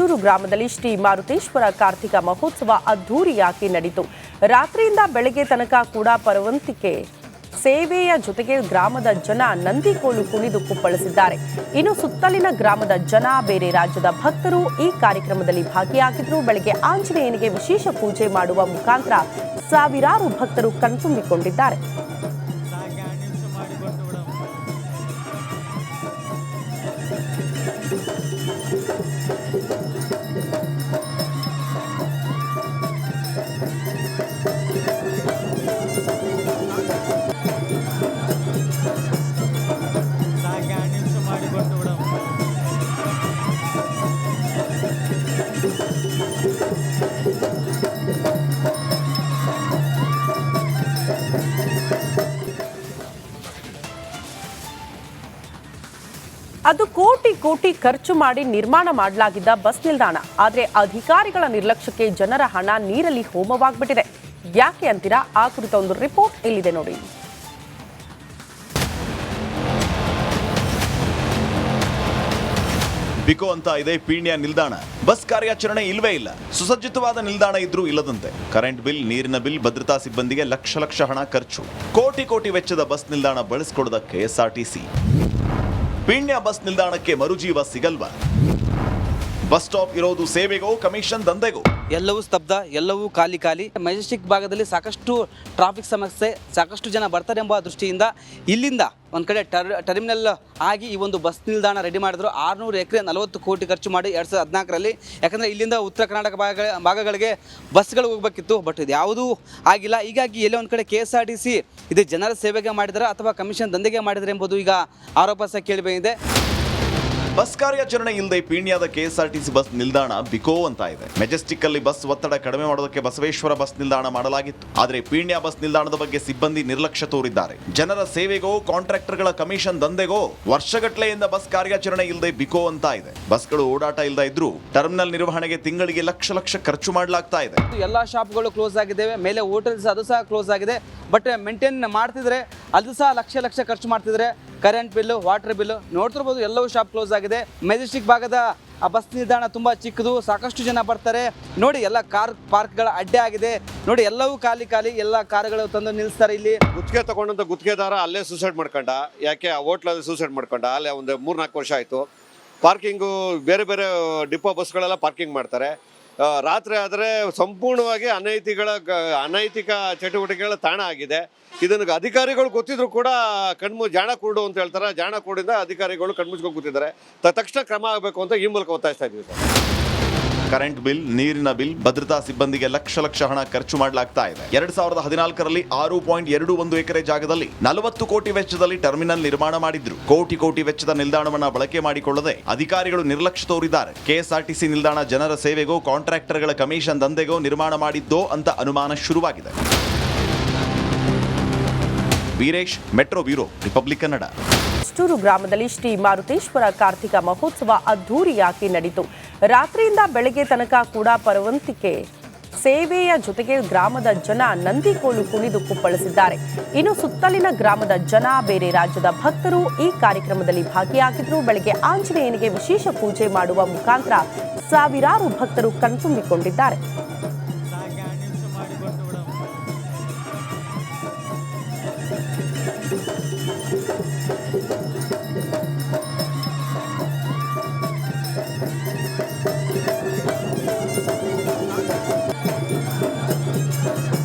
ಅಷ್ಟೂರು ಗ್ರಾಮದಲ್ಲಿ ಶ್ರೀ ಮಾರುತೇಶ್ವರ ಕಾರ್ತಿಕ ಮಹೋತ್ಸವ ಅದ್ಧೂರಿಯಾಗಿ ನಡೆಯಿತು. ರಾತ್ರಿಯಿಂದ ಬೆಳಗ್ಗೆ ತನಕ ಕೂಡ ಪರವಂತಿಕೆ ಸೇವೆಯ ಜೊತೆಗೆ ಗ್ರಾಮದ ಜನ ನಂದಿಕೋಲು ಕುಣಿದು ಕುಪ್ಪಳಿಸಿದ್ದಾರೆ. ಇನ್ನು ಸುತ್ತಲಿನ ಗ್ರಾಮದ ಜನ, ಬೇರೆ ರಾಜ್ಯದ ಭಕ್ತರು ಈ ಕಾರ್ಯಕ್ರಮದಲ್ಲಿ ಭಾಗಿಯಾಗಿದ್ರು. ಬೆಳಗ್ಗೆ ಆಂಜನೇಯನಿಗೆ ವಿಶೇಷ ಪೂಜೆ ಮಾಡುವ ಮುಖಾಂತರ ಸಾವಿರಾರು ಭಕ್ತರು ಕಣ್ತುಂಬಿಕೊಂಡಿದ್ದಾರೆ. ಅದು ಕೋಟಿ ಕೋಟಿ ಖರ್ಚು ಮಾಡಿ ನಿರ್ಮಾಣ ಮಾಡಲಾಗಿದ್ದ ಬಸ್ ನಿಲ್ದಾಣ. ಆದರೆ ಅಧಿಕಾರಿಗಳ ನಿರ್ಲಕ್ಷ್ಯಕ್ಕೆ ಜನರ ಹಣ ನೀರಲ್ಲಿ ಹೋಮವಾಗ್ಬಿಟ್ಟಿದೆ. ಯಾಕೆ ಅಂತೀರಾ? ಆ ಕುರಿತ ಒಂದು ರಿಪೋರ್ಟ್ ಇಲ್ಲಿದೆ ನೋಡಿ. ಬಿಕೋ ಅಂತ ಇದೆ ಪೀಣ್ಯ ನಿಲ್ದಾಣ. ಬಸ್ ಕಾರ್ಯಾಚರಣೆ ಇಲ್ವೇ ಇಲ್ಲ. ಸುಸಜ್ಜಿತವಾದ ನಿಲ್ದಾಣ ಇದ್ರೂ ಇಲ್ಲದಂತೆ. ಕರೆಂಟ್ ಬಿಲ್, ನೀರಿನ ಬಿಲ್, ಭದ್ರತಾ ಸಿಬ್ಬಂದಿಗೆ ಲಕ್ಷ ಲಕ್ಷ ಹಣ ಖರ್ಚು. ಕೋಟಿ ಕೋಟಿ ವೆಚ್ಚದ ಬಸ್ ನಿಲ್ದಾಣ ಬಳಸಿಕೊಡದ ಕೆಎಸ್ಆರ್ಟಿಸಿ. ಪೀಣ್ಯ ಬಸ್ ನಿಲ್ದಾಣಕ್ಕೆ ಮರುಜೀವ ಸಿಗಲ್ವಾ? ಬಸ್ ಸ್ಟಾಪ್ ಇರೋದು ಸೇವೆಗೋ, ಕಮಿಷನ್ ದಂಧೆಗೋ? ಎಲ್ಲವೂ ಸ್ತಬ್ಧ, ಎಲ್ಲವೂ ಖಾಲಿ ಖಾಲಿ. ಮೆಜೆಸ್ಟಿಕ್ ಭಾಗದಲ್ಲಿ ಸಾಕಷ್ಟು ಟ್ರಾಫಿಕ್ ಸಮಸ್ಯೆ, ಸಾಕಷ್ಟು ಜನ ಬರ್ತಾರೆ ಎಂಬ ದೃಷ್ಟಿಯಿಂದ ಇಲ್ಲಿಂದ ಒಂದು ಕಡೆ ಟರ್ಮಿನಲ್ ಆಗಿ ಈ ಒಂದು ಬಸ್ ನಿಲ್ದಾಣ ರೆಡಿ ಮಾಡಿದ್ರು. 600 ಎಕರೆ 40 ಕೋಟಿ ಖರ್ಚು ಮಾಡಿ 2014ರಲ್ಲಿ. ಯಾಕಂದರೆ ಇಲ್ಲಿಂದ ಉತ್ತರ ಕರ್ನಾಟಕ ಭಾಗಗಳಿಗೆ ಬಸ್ಗಳು ಹೋಗಬೇಕಿತ್ತು. ಬಟ್ ಇದು ಯಾವುದೂ ಆಗಿಲ್ಲ. ಹೀಗಾಗಿ ಎಲ್ಲೇ ಒಂದು ಕಡೆ KSRTC ಇದು ಜನರ ಸೇವೆಗೆ ಮಾಡಿದರೆ ಅಥವಾ ಕಮಿಷನ್ ದಂಧೆಗೆ ಮಾಡಿದರೆ ಎಂಬುದು ಈಗ ಆರೋಪ ಸಹ ಕೇಳಿಬಂದಿದೆ. ಬಸ್ ಕಾರ್ಯಾಚರಣೆ ಇಲ್ಲದೆ ಪೀಣ್ಯದ ಕೆಎಸ್ಆರ್ಟಿಸಿ ಬಸ್ ನಿಲ್ದಾಣ ಬಿಕೋ ಅಂತ ಇದೆ. ಮೆಜೆಸ್ಟಿಕ್ ಅಲ್ಲಿ ಬಸ್ ಒತ್ತಡ ಕಡಿಮೆ ಮಾಡೋದಕ್ಕೆ ಬಸವೇಶ್ವರ ಬಸ್ ನಿಲ್ದಾಣ ಮಾಡಲಾಗಿತ್ತು. ಆದರೆ ಪೀಣ್ಯ ಬಸ್ ನಿಲ್ದಾಣದ ಬಗ್ಗೆ ಸಿಬ್ಬಂದಿ ನಿರ್ಲಕ್ಷ್ಯ ತೋರಿದ್ದಾರೆ. ಜನರ ಸೇವೆಗೋ, ಕಾಂಟ್ರಾಕ್ಟರ್ಗಳ ಕಮಿಷನ್ ದಂಧೆಗೋ? ವರ್ಷಗಟ್ಟಲೆಯಿಂದ ಬಸ್ ಕಾರ್ಯಾಚರಣೆ ಇಲ್ಲದೆ ಬಿಕೋ ಅಂತ ಇದೆ. ಬಸ್ಗಳು ಓಡಾಟ ಇಲ್ಲದೆ ಇದ್ರೂ ಟರ್ಮಿನಲ್ ನಿರ್ವಹಣೆಗೆ ತಿಂಗಳಿಗೆ ಲಕ್ಷ ಲಕ್ಷ ಖರ್ಚು ಮಾಡಲಾಗ್ತಾ ಇದೆ. ಎಲ್ಲ ಶಾಪ್ಗಳು ಕ್ಲೋಸ್ ಆಗಿದ್ದೇವೆ. ಮೇಲೆ ಹೋಟೆಲ್ಸ್ ಅದು ಸಹ ಕ್ಲೋಸ್ ಆಗಿದೆ. ಬಟ್ ಮೇಂಟೈನ್ ಮಾಡ್ತಿದ್ರೆ ಅದು ಸಹ ಲಕ್ಷ ಲಕ್ಷ ಖರ್ಚು ಮಾಡ್ತಿದ್ರೆ. ಕರೆಂಟ್ ಬಿಲ್ಲು, ವಾಟರ್ ಬಿಲ್ಲು ನೋಡ್ತಿರ್ಬೋದು. ಎಲ್ಲವೂ ಶಾಪ್ ಕ್ಲೋಸ್ ಆಗಿದೆ. ಮೆಜೆಸ್ಟಿಕ್ ಭಾಗದ ಆ ಬಸ್ ನಿಲ್ದಾಣ ತುಂಬ ಚಿಕ್ಕದು. ಸಾಕಷ್ಟು ಜನ ಬರ್ತಾರೆ ನೋಡಿ. ಎಲ್ಲ ಕಾರ್ ಪಾರ್ಕ್ಗಳ ಅಡ್ಡೆ ಆಗಿದೆ ನೋಡಿ. ಎಲ್ಲವೂ ಖಾಲಿ ಖಾಲಿ. ಎಲ್ಲ ಕಾರುಗಳು ತಂದು ನಿಲ್ಲಿಸ್ತಾರೆ. ಇಲ್ಲಿ ಗುತ್ತಿಗೆ ತಗೊಂಡಂತ ಗುತ್ತಿಗೆದಾರ ಅಲ್ಲೇ ಸೂಸೈಡ್ ಮಾಡ್ಕೊಂಡ. ಯಾಕೆ ಆ ಹೋಟ್ಲಲ್ಲಿ ಸೂಸೈಡ್ ಮಾಡ್ಕೊಂಡ. ಅಲ್ಲೇ ಒಂದು 3-4 ವರ್ಷ ಆಯಿತು. ಪಾರ್ಕಿಂಗು ಬೇರೆ ಬೇರೆ ಡಿಪೋ ಬಸ್ಗಳೆಲ್ಲ ಪಾರ್ಕಿಂಗ್ ಮಾಡ್ತಾರೆ. ರಾತ್ರಿ ಆದರೆ ಸಂಪೂರ್ಣವಾಗಿ ಅನೈತಿಕ ಚಟುವಟಿಕೆಗಳ ತಾಣ ಆಗಿದೆ. ಇದನ್ನು ಅಧಿಕಾರಿಗಳು ಗೊತ್ತಿದ್ರು ಕೂಡ ಜಾಣ ಕೂಡು ಅಂತ ಹೇಳ್ತಾರೆ. ಜಾಣ ಕೂಡಿಂದ ಅಧಿಕಾರಿಗಳು ಕಣ್ಮುಚ್ಕೊಂಡು ಕೂತಿದ್ದಾರೆ. ತಕ್ಷಣ ಕ್ರಮ ಆಗಬೇಕು ಅಂತ ಈ ಮೂಲಕ ಒತ್ತಾಯಿಸ್ತಾ ಇದ್ವಿ ಸರ್. ಕರೆಂಟ್ ಬಿಲ್, ನೀರಿನ ಬಿಲ್, ಭದ್ರತಾ ಸಿಬ್ಬಂದಿಗೆ ಲಕ್ಷ ಲಕ್ಷ ಹಣ ಖರ್ಚು ಮಾಡಲಾಗ್ತಾ ಇದೆ. 2014ರಲ್ಲಿ 6.21 ಎಕರೆ ಜಾಗದಲ್ಲಿ 40 ಕೋಟಿ ವೆಚ್ಚದಲ್ಲಿ ಟರ್ಮಿನಲ್ ನಿರ್ಮಾಣ ಮಾಡಿದ್ರು. ಕೋಟಿ ಕೋಟಿ ವೆಚ್ಚದ ನಿಲ್ದಾಣವನ್ನ ಬಳಕೆ ಮಾಡಿಕೊಳ್ಳದೆ ಅಧಿಕಾರಿಗಳು ನಿರ್ಲಕ್ಷ್ಯ ತೋರಿದ್ದಾರೆ. ಕೆಎಸ್ಆರ್ಟಿಸಿ ನಿಲ್ದಾಣ ಜನರ ಸೇವೆಗೋ, ಕಾಂಟ್ರಾಕ್ಟರ್ಗಳ ಕಮಿಷನ್ ದಂಧೆಗೋ ನಿರ್ಮಾಣ ಮಾಡಿದ್ದೋ ಅಂತ ಅನುಮಾನ ಶುರುವಾಗಿದೆ. Veeresh, metro bureau, Republic Kannada. Ashtur ಗ್ರಾಮದಲ್ಲಿ ಶ್ರೀ ಮಾರುತೇಶ್ವರ ಕಾರ್ತಿಕ ಮಹೋತ್ಸವ ಅದ್ಧೂರಿಯಾಗಿ ನಡೆಯಿತು. ರಾತ್ರಿಯಿಂದ ಬೆಳಗ್ಗೆ ತನಕ ಕೂಡ ಪರವಂತಿಕೆ ಸೇವೆಯ ಜೊತೆಗೆ ಗ್ರಾಮದ ಜನ ನಂದಿಕೋಲು ಕುಣಿದು ಕುಪ್ಪಳಿಸಿದ್ದಾರೆ. ಇನ್ನು ಸುತ್ತಲಿನ ಗ್ರಾಮದ ಜನ, ಬೇರೆ ರಾಜ್ಯದ ಭಕ್ತರು ಈ ಕಾರ್ಯಕ್ರಮದಲ್ಲಿ ಭಾಗಿಯಾಗಿದ್ರು. ಬೆಳಗ್ಗೆ ಆಂಜನೇಯನಿಗೆ ವಿಶೇಷ ಪೂಜೆ ಮಾಡುವ ಮುಖಾಂತರ ಸಾವಿರಾರು ಭಕ್ತರು ಕಣ್ತುಂಬಿಕೊಂಡಿದ್ದಾರೆ.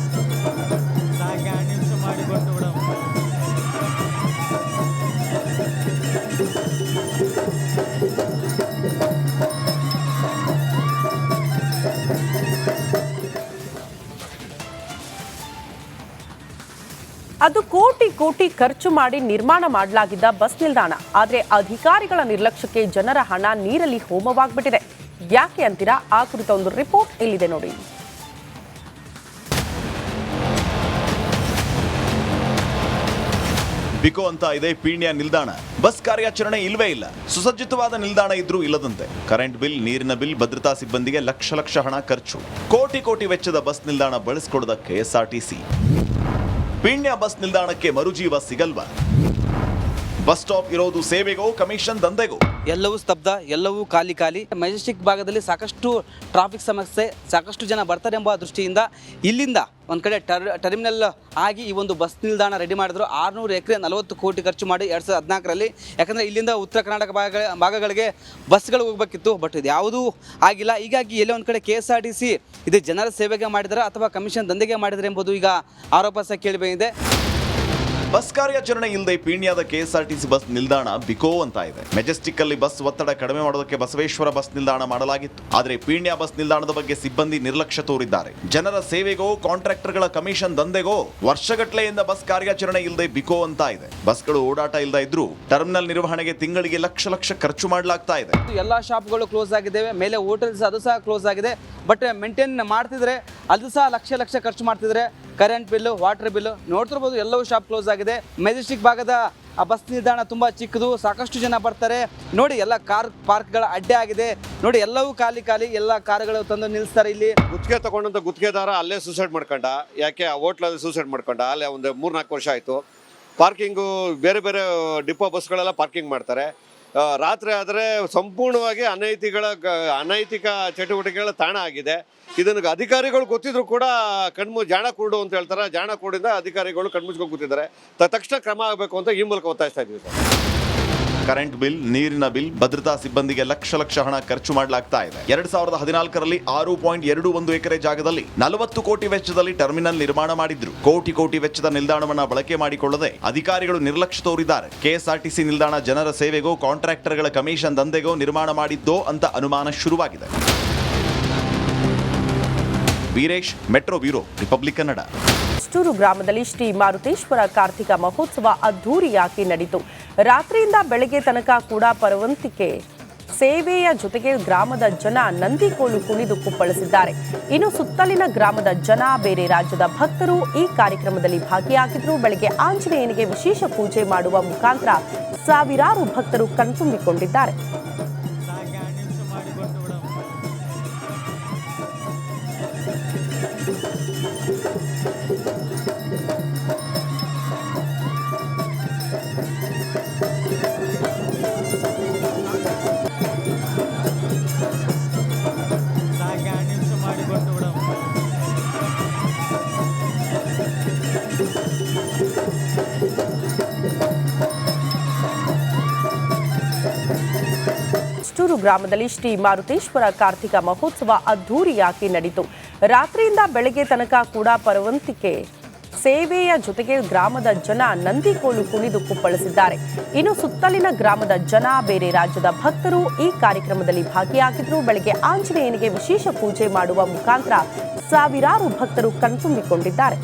ಅದು ಕೋಟಿ ಕೋಟಿ ಖರ್ಚು ಮಾಡಿ ನಿರ್ಮಾಣ ಮಾಡಲಾಗಿದ್ದ ಬಸ್ ನಿಲ್ದಾಣ. ಆದರೆ ಅಧಿಕಾರಿಗಳ ನಿರ್ಲಕ್ಷ್ಯಕ್ಕೆ ಜನರ ಹಣ ನೀರಲ್ಲಿ ಹೋಮವಾಗ್ಬಿಟ್ಟಿದೆ. ಯಾಕೆ ಅಂತೀರಾ? ಆ ಕುರಿತ ಒಂದು ರಿಪೋರ್ಟ್ ಇಲ್ಲಿದೆ ನೋಡಿ. ಬಿಕೋ ಅಂತ ಇದೆ ಪೀಣ್ಯ ನಿಲ್ದಾಣ. ಬಸ್ ಕಾರ್ಯಾಚರಣೆ ಇಲ್ವೇ ಇಲ್ಲ. ಸುಸಜ್ಜಿತವಾದ ನಿಲ್ದಾಣ ಇದ್ರೂ ಇಲ್ಲದಂತೆ. ಕರೆಂಟ್ ಬಿಲ್, ನೀರಿನ ಬಿಲ್, ಭದ್ರತಾ ಸಿಬ್ಬಂದಿಗೆ ಲಕ್ಷ ಲಕ್ಷ ಹಣ ಖರ್ಚು. ಕೋಟಿ ಕೋಟಿ ವೆಚ್ಚದ ಬಸ್ ನಿಲ್ದಾಣ ಬಳಸಿಕೊಡದ ಕೆಎಸ್ಆರ್ಟಿಸಿ. ಪೀಣ್ಯ ಬಸ್ ನಿಲ್ದಾಣಕ್ಕೆ ಮರುಜೀವ ಸಿಗಲ್ವಾ? ಬಸ್ ಸ್ಟಾಪ್ ಇರೋದು ಸೇವೆಗೋ, ಕಮಿಷನ್ ದಂಧೆಗೋ? ಎಲ್ಲವೂ ಸ್ತಬ್ಧ, ಎಲ್ಲವೂ ಖಾಲಿ. ಮೆಜೆಸ್ಟಿಕ್ ಭಾಗದಲ್ಲಿ ಸಾಕಷ್ಟು ಟ್ರಾಫಿಕ್ ಸಮಸ್ಯೆ, ಸಾಕಷ್ಟು ಜನ ಬರ್ತಾರೆ ಎಂಬ ದೃಷ್ಟಿಯಿಂದ ಇಲ್ಲಿಂದ ಒಂದು ಕಡೆ ಟರ್ಮಿನಲ್ ಆಗಿ ಈ ಒಂದು ಬಸ್ ನಿಲ್ದಾಣ ರೆಡಿ ಮಾಡಿದ್ರು. 600 ಎಕರೆ 40 ಕೋಟಿ ಖರ್ಚು ಮಾಡಿ 2014ರಲ್ಲಿ. ಯಾಕಂದರೆ ಇಲ್ಲಿಂದ ಉತ್ತರ ಕರ್ನಾಟಕ ಭಾಗಗಳಿಗೆ ಬಸ್ಗಳು ಹೋಗಬೇಕಿತ್ತು, ಬಟ್ ಇದು ಯಾವುದೂ ಆಗಿಲ್ಲ. ಹೀಗಾಗಿ ಎಲ್ಲೇ ಒಂದು ಕಡೆ KSRTC ಇದು ಜನರ ಸೇವೆಗೆ ಮಾಡಿದರೆ ಅಥವಾ ಕಮಿಷನ್ ದಂಧೆಗೆ ಮಾಡಿದರೆ ಎಂಬುದು ಈಗ ಆರೋಪ ಸಹ ಕೇಳಿಬಂದಿದೆ. ಬಸ್ ಕಾರ್ಯಾಚರಣೆ ಇಲ್ಲದೆ ಪೀಣ್ಯದ KSRTC ಬಸ್ ನಿಲ್ದಾಣ ಬಿಕೋ ಅಂತ ಇದೆ. ಮೆಜೆಸ್ಟಿಕ್ ಅಲ್ಲಿ ಬಸ್ ಒತ್ತಡ ಕಡಿಮೆ ಮಾಡೋದಕ್ಕೆ ಬಸವೇಶ್ವರ ಬಸ್ ನಿಲ್ದಾಣ ಮಾಡಲಾಗಿತ್ತು. ಆದರೆ ಪೀಣ್ಯ ಬಸ್ ನಿಲ್ದಾಣದ ಬಗ್ಗೆ ಸಿಬ್ಬಂದಿ ನಿರ್ಲಕ್ಷ್ಯ ತೋರಿದ್ದಾರೆ. ಜನರ ಸೇವೆಗೋ ಕಾಂಟ್ರಾಕ್ಟರ್ಗಳ ಕಮಿಷನ್ ದಂಧೆಗೋ ವರ್ಷಗಟ್ಟಲೆಯಿಂದ ಬಸ್ ಕಾರ್ಯಾಚರಣೆ ಇಲ್ಲದೆ ಬಿಕೋ ಅಂತ ಇದೆ. ಬಸ್ಗಳು ಓಡಾಟ ಇಲ್ಲದ ಇದ್ರೂ ಟರ್ಮಿನಲ್ ನಿರ್ವಹಣೆಗೆ ತಿಂಗಳಿಗೆ ಲಕ್ಷ ಖರ್ಚು ಮಾಡಲಾಗ್ತಾ ಇದೆ. ಎಲ್ಲ ಶಾಪ್ಗಳು ಕ್ಲೋಸ್ ಆಗಿದ್ದೇವೆ, ಮೇಲೆ ಹೋಟೆಲ್ಸ್ ಅದು ಸಹ ಕ್ಲೋಸ್ ಆಗಿದೆ. ಬಟ್ ಮೇಂಟೈನ್ ಮಾಡ್ತಿದ್ರೆ ಅದು ಸಹ ಲಕ್ಷ ಖರ್ಚು ಮಾಡ್ತಿದ್ರೆ. ಕರೆಂಟ್ ಬಿಲ್ಲು, ವಾಟರ್ ಬಿಲ್ಲು ನೋಡ್ತಿರ್ಬೋದು, ಎಲ್ಲವೂ ಶಾಪ್ ಕ್ಲೋಸ್ ಆಗಿದೆ. ಮೆಜೆಸ್ಟಿಕ್ ಭಾಗದ ಆ ಬಸ್ ನಿಲ್ದಾಣ ತುಂಬ ಚಿಕ್ಕದು, ಸಾಕಷ್ಟು ಜನ ಬರ್ತಾರೆ. ನೋಡಿ ಎಲ್ಲ ಕಾರ್ ಪಾರ್ಕ್ಗಳ ಅಡ್ಡೆ ಆಗಿದೆ. ನೋಡಿ ಎಲ್ಲವೂ ಖಾಲಿ, ಎಲ್ಲ ಕಾರುಗಳು ತಂದು ನಿಲ್ಲಿಸ್ತಾರೆ. ಇಲ್ಲಿ ಗುತ್ತಿಗೆ ತಗೊಂಡಂತ ಗುತ್ತಿಗೆದಾರ ಅಲ್ಲೇ ಸೂಸೈಡ್ ಮಾಡ್ಕೊಂಡ. ಯಾಕೆ ಆ ಹೋಟ್ಲಲ್ಲಿ ಸೂಸೈಡ್ ಮಾಡ್ಕೊಂಡ. ಅಲ್ಲೇ ಒಂದು 3-4 ವರ್ಷ ಆಯಿತು. ಪಾರ್ಕಿಂಗು ಬೇರೆ ಡಿಪೋ ಬಸ್ಗಳೆಲ್ಲ ಪಾರ್ಕಿಂಗ್ ಮಾಡ್ತಾರೆ. ರಾತ್ರಿ ಆದರೆ ಸಂಪೂರ್ಣವಾಗಿ ಅನೈತಿಕ ಚಟುವಟಿಕೆಗಳ ತಾಣ ಆಗಿದೆ. ಇದನ್ನು ಅಧಿಕಾರಿಗಳು ಗೊತ್ತಿದ್ರು ಕೂಡ ಜಾಣ ಕೂಡು ಅಂತ ಹೇಳ್ತಾರೆ. ಜಾಣ ಕೂಡಿಂದ ಅಧಿಕಾರಿಗಳು ಕಣ್ಮುಚ್ಕೊಂಡು ಕೂತಿದ್ದಾರೆ. ತಕ್ಷಣ ಕ್ರಮ ಆಗಬೇಕು ಅಂತ ಈ ಮೂಲಕ ಒತ್ತಾಯಿಸ್ತಾ ಇದ್ವಿ ಸರ್. ಕರೆಂಟ್ ಬಿಲ್, ನೀರಿನ ಬಿಲ್, ಭದ್ರತಾ ಸಿಬ್ಬಂದಿಗೆ ಲಕ್ಷ ಹಣ ಖರ್ಚು ಮಾಡಲಾಗ್ತಾ ಇದೆ. 2014ರಲ್ಲಿ 6.21 ಎಕರೆ ಜಾಗದಲ್ಲಿ 40 ಕೋಟಿ ವೆಚ್ಚದಲ್ಲಿ ಟರ್ಮಿನಲ್ ನಿರ್ಮಾಣ ಮಾಡಿದ್ರು. ಕೋಟಿ ವೆಚ್ಚದ ನಿಲ್ದಾಣವನ್ನ ಬಳಕೆ ಮಾಡಿಕೊಳ್ಳದೆ ಅಧಿಕಾರಿಗಳು ನಿರ್ಲಕ್ಷ್ಯ ತೋರಿದ್ದಾರೆ. KSRTC ನಿಲ್ದಾಣ ಜನರ ಸೇವೆಗೋ ಕಾಂಟ್ರಾಕ್ಟರ್ಗಳ ಕಮಿಷನ್ ದಂಧೆಗೋ ನಿರ್ಮಾಣ ಮಾಡಿದ್ದೋ ಅಂತ ಅನುಮಾನ ಶುರುವಾಗಿದೆ. Veeresh, metro bureau, Republic Kannada. Ashtur ಗ್ರಾಮದಲ್ಲಿ ಶ್ರೀ ಮಾರುತೇಶ್ವರ ಕಾರ್ತಿಕ ಮಹೋತ್ಸವ ಅದ್ಧೂರಿಯಾಗಿ ನಡೆಯಿತು. ರಾತ್ರಿಯಿಂದ ಬೆಳಗ್ಗೆ ತನಕ ಕೂಡ ಪರವಂತಿಕೆ ಸೇವೆಯ ಜೊತೆಗೆ ಗ್ರಾಮದ ಜನ ನಂದಿಕೋಲು ಕುಣಿದು ಕುಪ್ಪಳಿಸಿದ್ದಾರೆ. ಇನ್ನು ಸುತ್ತಲಿನ ಗ್ರಾಮದ ಜನ, ಬೇರೆ ರಾಜ್ಯದ ಭಕ್ತರು ಈ ಕಾರ್ಯಕ್ರಮದಲ್ಲಿ ಭಾಗಿಯಾಗಿದ್ರು. ಬೆಳಗ್ಗೆ ಆಂಜನೇಯನಿಗೆ ವಿಶೇಷ ಪೂಜೆ ಮಾಡುವ ಮುಖಾಂತರ ಸಾವಿರಾರು ಭಕ್ತರು ಕಣ್ತುಂಬಿಕೊಂಡಿದ್ದಾರೆ. ಅಷ್ಟೂರು ಗ್ರಾಮದಲ್ಲಿ ಶ್ರೀ ಮಾರುತೇಶ್ವರ ಕಾರ್ತಿಕ ಮಹೋತ್ಸವ ಅದ್ಧೂರಿಯಾಗಿ ನಡೆಯಿತು. ರಾತ್ರಿಯಿಂದ ಬೆಳಗ್ಗೆ ತನಕ ಕೂಡ ಪರವಂತಿಕೆ ಸೇವೆಯ ಜೊತೆಗೆ ಗ್ರಾಮದ ಜನ ನಂದಿಕೋಲು ಕುಣಿದು ಕುಪ್ಪಳಿಸಿದ್ದಾರೆ. ಇನ್ನು ಸುತ್ತಲಿನ ಗ್ರಾಮದ ಜನ, ಬೇರೆ ರಾಜ್ಯದ ಭಕ್ತರು ಈ ಕಾರ್ಯಕ್ರಮದಲ್ಲಿ ಭಾಗಿಯಾಗಿದ್ರು. ಬೆಳಗ್ಗೆ ಆಂಜನೇಯನಿಗೆ ವಿಶೇಷ ಪೂಜೆ ಮಾಡುವ ಮುಖಾಂತರ ಸಾವಿರಾರು ಭಕ್ತರು ಕಣ್ತುಂಬಿಕೊಂಡಿದ್ದಾರೆ.